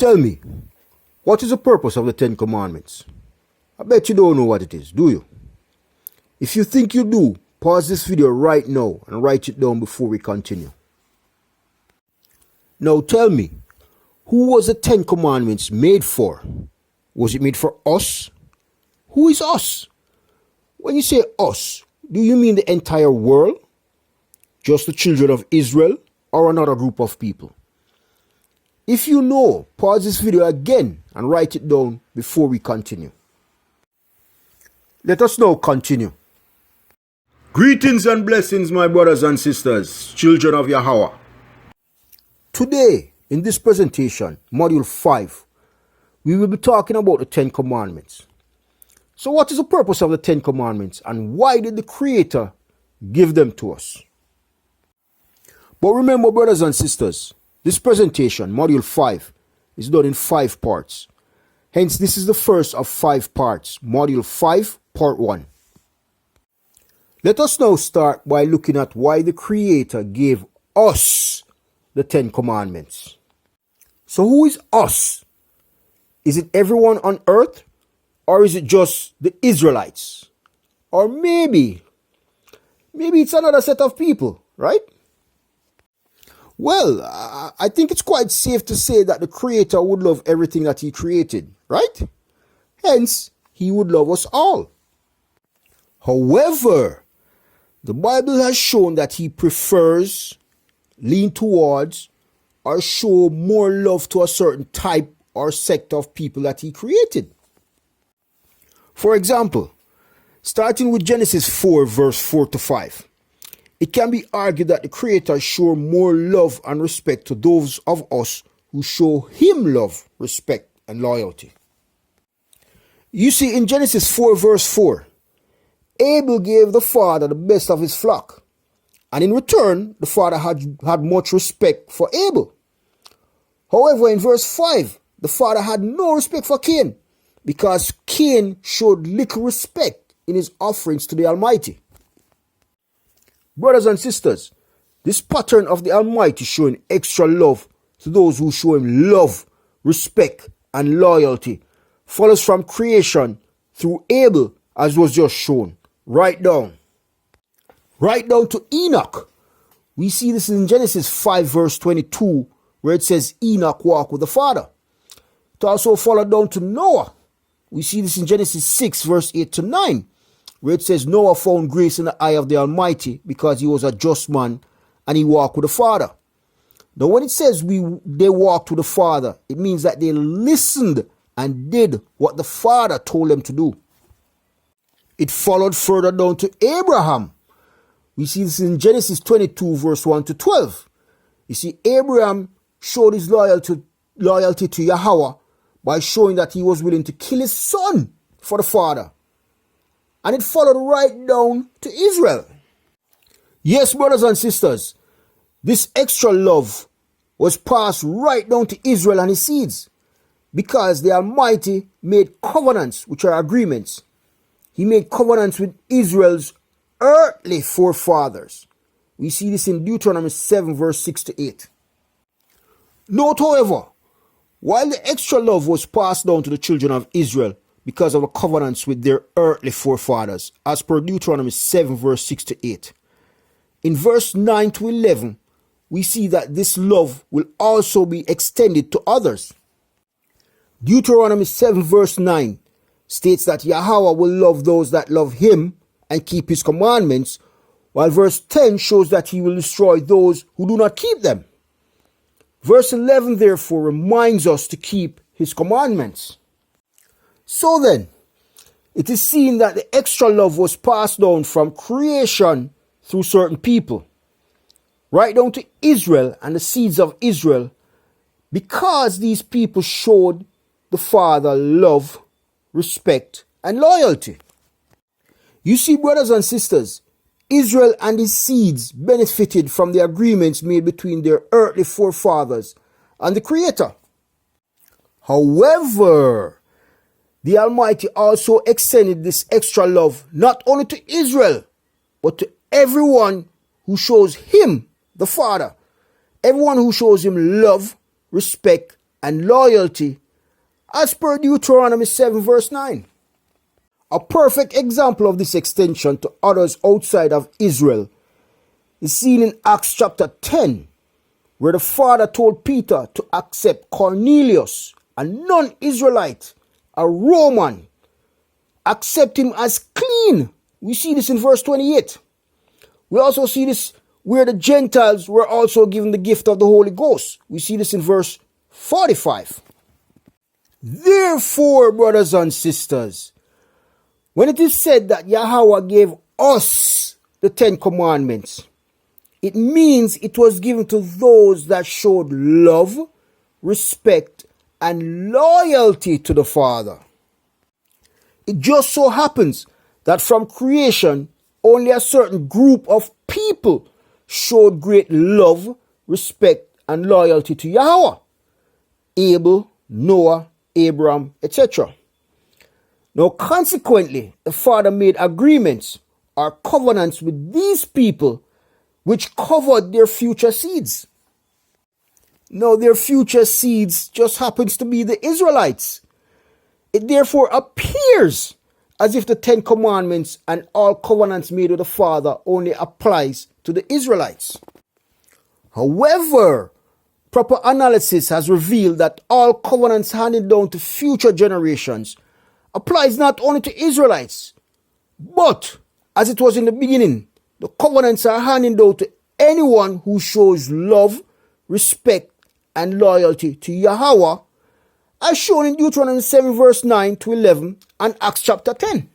tell me, what is the purpose of the Ten Commandments? I bet you don't know what it is, do you? If you think you do, pause this video right now and write it down before we continue. Now tell me, who was the Ten Commandments made for? Was it made for us? Who is us? When you say us, do you mean the entire world? Just the children of Israel or another group of people? If you know, pause this video again and write it down before we continue. Let us now continue. Greetings and blessings, my brothers and sisters, children of Yahweh. Today, in this presentation, Module 5, we will be talking about the Ten Commandments. So what is the purpose of the Ten Commandments and why did the Creator give them to us? But remember, brothers and sisters, this presentation, Module 5, is done in 5 parts. Hence, this is the first of 5 parts, Module 5, Part 1. Let us now start by looking at why the Creator gave us the Ten Commandments. So who is us? Is it everyone on earth? Or is it just the Israelites? Or maybe it's another set of people, right? Well, I think it's quite safe to say that the Creator would love everything that He created, right? Hence, He would love us all. However, the Bible has shown that He prefers, lean towards, or show more love to a certain type or sect of people that He created. For example, starting with Genesis 4 verse 4 to 5, it can be argued that the Creator showed more love and respect to those of us who show Him love, respect, and loyalty. You see, in Genesis 4 verse 4, Abel gave the father the best of his flock, and in return, the father had much respect for Abel. However, in verse 5, the father had no respect for Cain, because Cain showed little respect in his offerings to the Almighty. Brothers and sisters, this pattern of the Almighty showing extra love to those who show Him love, respect, and loyalty follows from creation through Abel, as was just shown. Right down to Enoch. We see this in Genesis 5 verse 22, where it says Enoch walked with the Father. It also followed down to Noah. We see this in Genesis 6 verse 8 to 9, where it says Noah found grace in the eye of the Almighty because he was a just man and he walked with the Father. Now when it says they walked with the Father, it means that they listened and did what the Father told them to do. It followed further down to Abraham. We see this in Genesis 22 verse 1 to 12. You see, Abraham showed his loyalty to Yahweh by showing that he was willing to kill his son for the Father. And it followed right down to Israel. Yes, brothers and sisters, this extra love was passed right down to Israel and his seeds, because the Almighty made covenants, which are agreements. He made covenants with Israel's earthly forefathers. We see this in Deuteronomy 7 verse 6 to 8. Note, however, while the extra love was passed down to the children of Israel because of the covenants with their earthly forefathers, as per Deuteronomy 7 verse 6 to 8, in verse 9 to 11, we see that this love will also be extended to others. Deuteronomy 7 verse 9 states that Yahweh will love those that love Him and keep His commandments, while verse 10 shows that He will destroy those who do not keep them. Verse 11 therefore reminds us to keep His commandments. So then, it is seen that the extra love was passed down from creation through certain people, right down to Israel and the seeds of Israel, because these people showed the Father love, respect, and loyalty. You see, brothers and sisters, Israel and his seeds benefited from the agreements made between their earthly forefathers and the Creator. However, the Almighty also extended this extra love not only to Israel, but to everyone who shows Him, the Father, everyone who shows Him love, respect, and loyalty as per Deuteronomy 7 verse 9. A perfect example of this extension to others outside of Israel is seen in Acts chapter 10, where the Father told Peter to accept Cornelius, a non-Israelite, a Roman, accept him as clean. We see this in verse 28. We also see this where the Gentiles were also given the gift of the Holy Ghost. We see this in verse 45. Therefore, brothers and sisters, when it is said that Yahweh gave us the 10 commandments, it means it was given to those that showed love, respect, and loyalty to the Father. It just so happens that from creation, only a certain group of people showed great love, respect, and loyalty to Yahweh. Abel, Noah, Abraham, etc. Now, consequently, the Father made agreements or covenants with these people which covered their future seeds. Now, their future seeds just happens to be the Israelites. It therefore appears as if the 10 commandments and all covenants made with the Father only applies to the Israelites. However, proper analysis has revealed that all covenants handed down to future generations applies not only to Israelites, but as it was in the beginning, the covenants are handed down to anyone who shows love, respect, and loyalty to Yahweh, as shown in Deuteronomy 7 verse 9 to 11 and Acts chapter 10.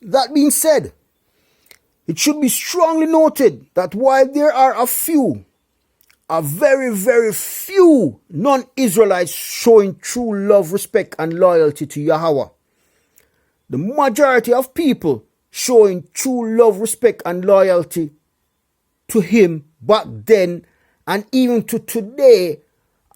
That being said, it should be strongly noted that while there are a very, very few non-Israelites showing true love, respect, and loyalty to Yahweh, the majority of people showing true love, respect, and loyalty to Him back then and even to today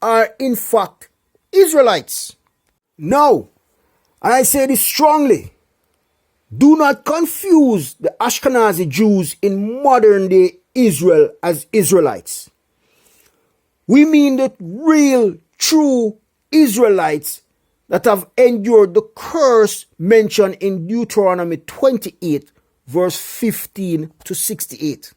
are in fact Israelites. Now, and I say this strongly, do not confuse the Ashkenazi Jews in modern day Israel as Israelites. We mean the real, true Israelites that have endured the curse mentioned in Deuteronomy 28, verse 15 to 68.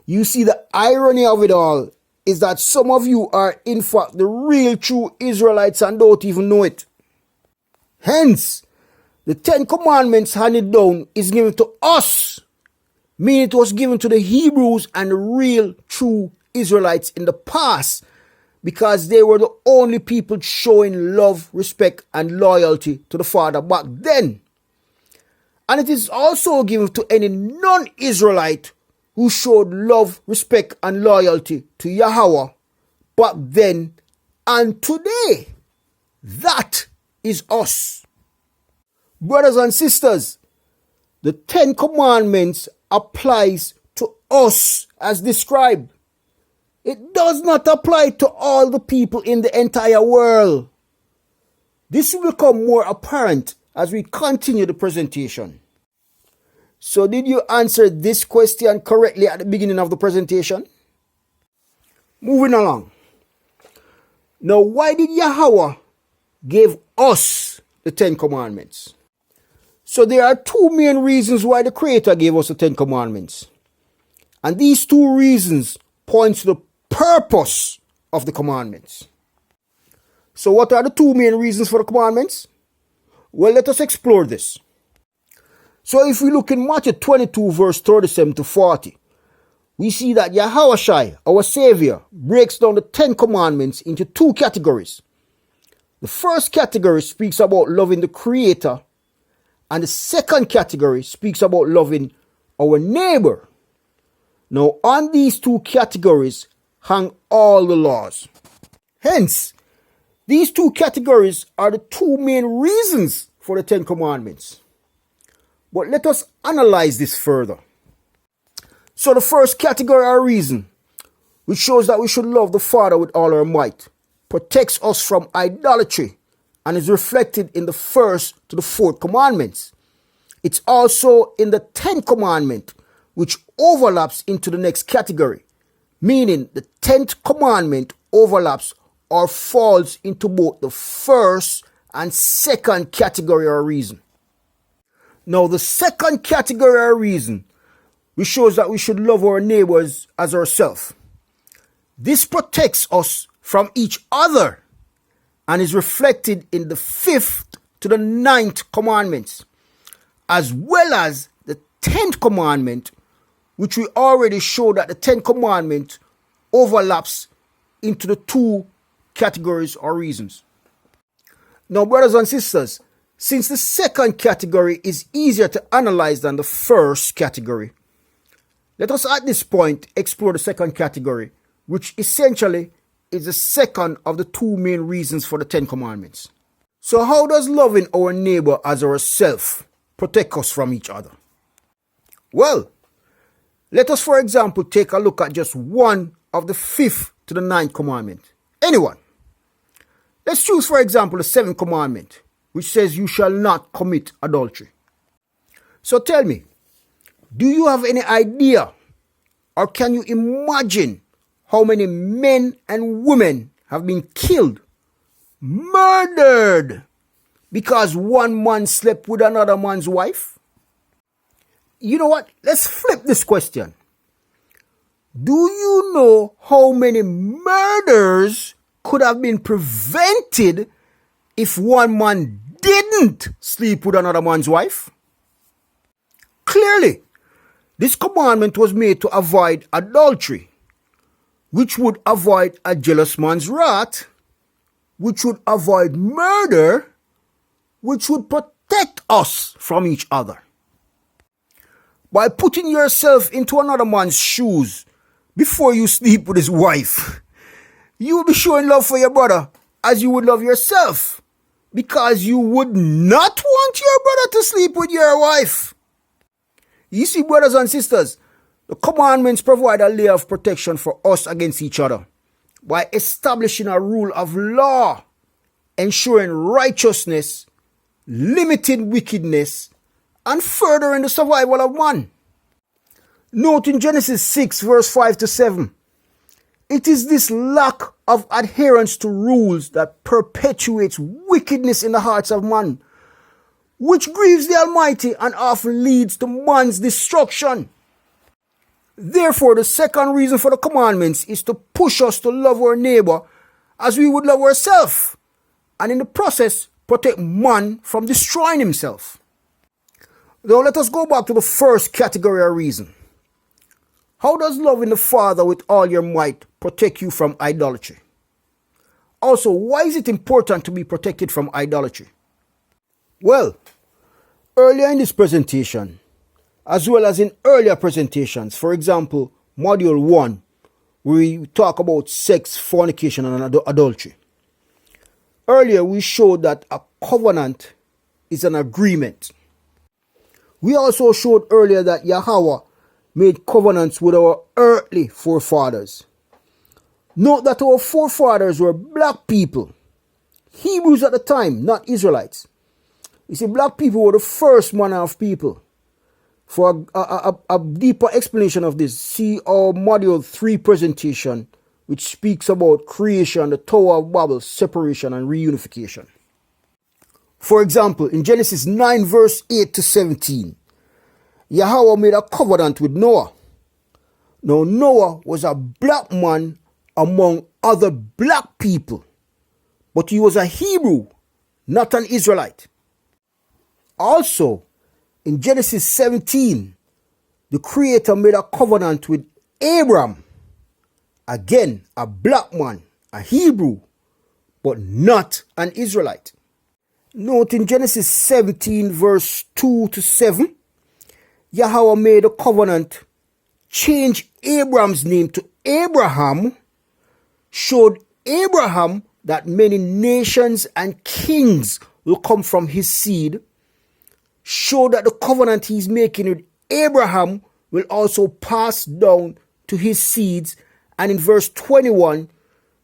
You see, the irony of it all is that some of you are in fact the real, true Israelites and don't even know it. Hence, the 10 commandments handed down is given to us, meaning it was given to the Hebrews and the real, true Israelites in the past, because they were the only people showing love, respect, and loyalty to the Father back then. And it is also given to any non-Israelite who showed love, respect, and loyalty to Yahweh back then and today. That is us. Brothers and sisters, the 10 commandments applies to us as described. It does not apply to all the people in the entire world. This will become more apparent as we continue the presentation. So did you answer this question correctly at the beginning of the presentation? Moving along. Now, why did Yahweh give us the 10 commandments? So there are two main reasons why the Creator gave us the 10 commandments. And these two reasons point to the purpose of the commandments. So what are the two main reasons for the commandments? Well, let us explore this. So if we look in Matthew 22 verse 37 to 40, we see that Yahushua, our Savior, breaks down the 10 commandments into two categories. The first category speaks about loving the Creator, and the second category speaks about loving our neighbor. Now, on these two categories hang all the laws. Hence, these two categories are the two main reasons for the 10 commandments. But let us analyze this further. So the first category or reason, which shows that we should love the Father with all our might, protects us from idolatry and is reflected in the first to the fourth commandments. It's also in the 10th commandment, which overlaps into the next category, meaning the 10th commandment overlaps or falls into both the first and second category or reason. Now, the second category or reason, which shows that we should love our neighbors as ourselves. This protects us from each other and is reflected in the 5th to the 9th commandments, as well as the 10th commandment, which we already showed that the 10th commandment overlaps into the 2 categories or reasons. Now, brothers and sisters, since the second category is easier to analyze than the first category, let us at this point explore the second category, which essentially is the second of the 2 main reasons for the 10 commandments. So how does loving our neighbor as ourselves protect us from each other? Well, let us, for example, take a look at just one of the 5th to the 9th commandment. Anyone. Let's choose, for example, the 7th commandment, which says you shall not commit adultery. So tell me, do you have any idea or can you imagine how many men and women have been killed, murdered, because one man slept with another man's wife? You know what? Let's flip this question. Do you know how many murders could have been prevented if one man didn't sleep with another man's wife? Clearly, this commandment was made to avoid adultery, which would avoid a jealous man's wrath, which would avoid murder, which would protect us from each other. By putting yourself into another man's shoes before you sleep with his wife, you will be showing love for your brother as you would love yourself, because you would not want your brother to sleep with your wife. You see, brothers and sisters, the commandments provide a layer of protection for us against each other by establishing a rule of law, ensuring righteousness, limiting wickedness, and furthering the survival of man. Note in Genesis 6 verse 5 to 7, it is this lack of adherence to rules that perpetuates wickedness in the hearts of man, which grieves the Almighty and often leads to man's destruction. Therefore, the second reason for the commandments is to push us to love our neighbor as we would love ourselves, and in the process, protect man from destroying himself. Now, let us go back to the first category of reason. How does loving the Father with all your might protect you from idolatry? Also, why is it important to be protected from idolatry? Well, earlier in this presentation, as well as in earlier presentations, for example, Module 1, where we talk about sex, fornication, and adultery. Earlier, we showed that a covenant is an agreement. We also showed earlier that Yahweh made covenants with our earthly forefathers. Note that our forefathers were black people, Hebrews at the time, not Israelites. You see, black people were the first manner of people. For a deeper explanation of this, see our Module 3 presentation, which speaks about creation, the Tower of Babel, separation, and reunification. For example, in Genesis 9 verse 8 to 17, Yahweh made a covenant with Noah. Now, Noah was a black man among other black people, but he was a Hebrew, not an Israelite. Also, in Genesis 17, the Creator made a covenant with Abraham, again a black man, a Hebrew, but not an Israelite. Note in Genesis 17 verse 2 to 7, Yahweh made a covenant, changed Abraham's name to Abraham, showed Abraham that many nations and kings will come from his seed, showed that the covenant he's making with Abraham will also pass down to his seeds, and in verse 21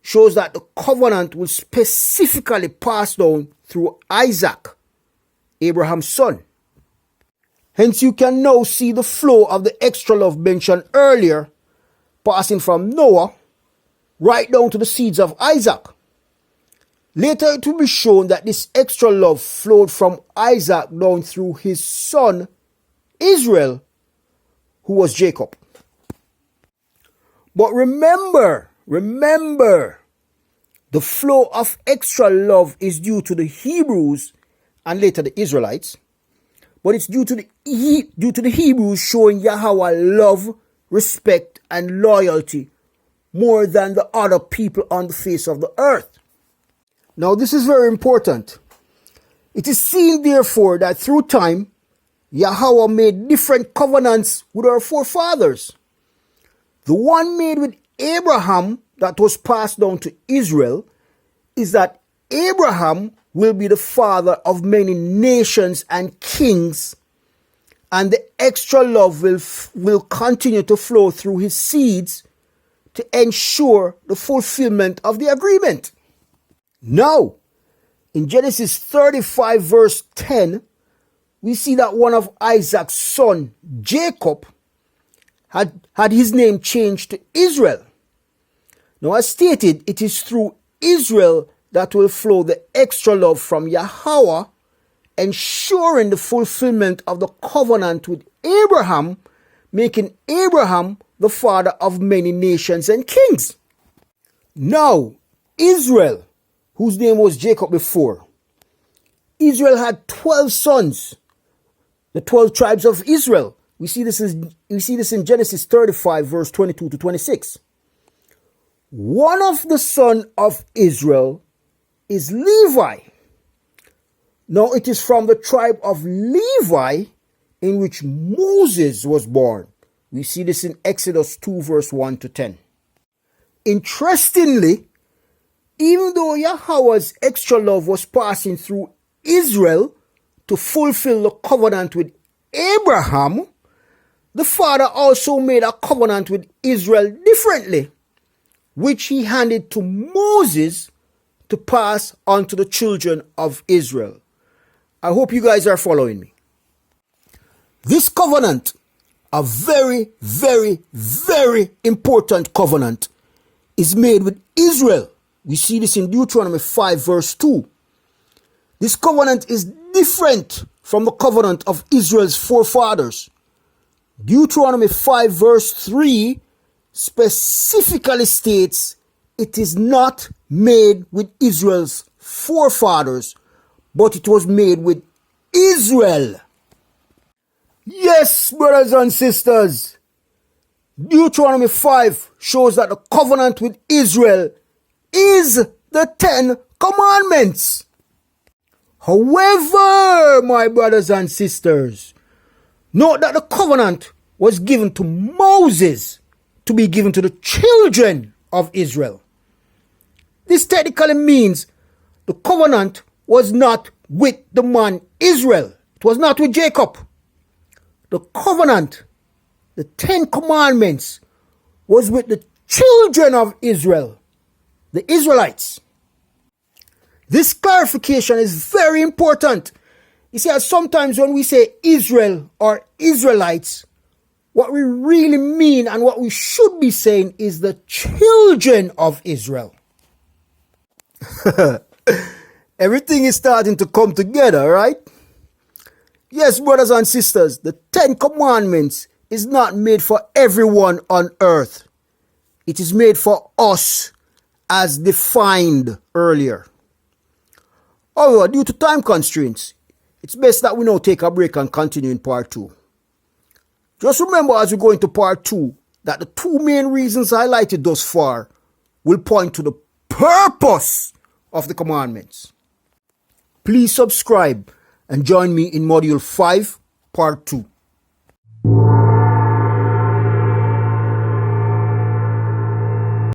shows that the covenant will specifically pass down through Isaac, Abraham's son. Hence, you can now see the flow of the extra love mentioned earlier, passing from Noah right down to the seeds of Isaac. Later it will be shown that this extra love flowed from Isaac down through his son Israel, who was Jacob. But remember, the flow of extra love is due to the Hebrews and later the Israelites. But it's due to the Hebrews showing Yahweh love, respect, and loyalty more than the other people on the face of the earth. Now this is very important. It is seen therefore that through time, Yahweh made different covenants with our forefathers. The one made with Abraham that was passed down to Israel is that Abraham will be the father of many nations and kings, and the extra love will continue to flow through his seeds to ensure the fulfillment of the agreement. Now, in Genesis 35 verse 10, we see that one of Isaac's son, Jacob, had his name changed to Israel. Now, as stated, it is through Israel that will flow the extra love from Yahweh, ensuring the fulfillment of the covenant with Abraham, making Abraham the father of many nations and kings. Now, Israel, whose name was Jacob before, Israel had 12 sons, the 12 tribes of Israel. We see this in Genesis 35 verse 22 to 26. One of the sons of Israel is Levi. Now it is from the tribe of Levi in which Moses was born. We see this in Exodus 2 verse 1 to 10. Interestingly, even though Yahweh's extra love was passing through Israel to fulfill the covenant with Abraham, the Father also made a covenant with Israel differently, which he handed to Moses to pass on to the children of Israel. I hope you guys are following me. This covenant, a very, very, very important covenant, is made with Israel. We see this in Deuteronomy 5 verse 2. This covenant is different from the covenant of Israel's forefathers. Deuteronomy 5 verse 3 specifically states it is not made with Israel's forefathers, but it was made with Israel. Yes, brothers and sisters, Deuteronomy 5 shows that the covenant with Israel is the 10 commandments. However, my brothers and sisters, note that the covenant was given to Moses to be given to the children of Israel. This technically means the covenant was not with the man Israel. It was not with Jacob. The covenant, the 10 commandments, was with the children of Israel, the Israelites. This clarification is very important. You see, as sometimes when we say Israel or Israelites, what we really mean and what we should be saying is the children of Israel. Everything is starting to come together, right? Yes, brothers and sisters, the 10 commandments is not made for everyone on earth. It is made for us as defined earlier. However, due to time constraints, it's best that we now take a break and continue in part 2. Just remember as we go into part 2 that the 2 main reasons highlighted thus far will point to the purpose of the commandments. Please subscribe and join me in module 5, part 2.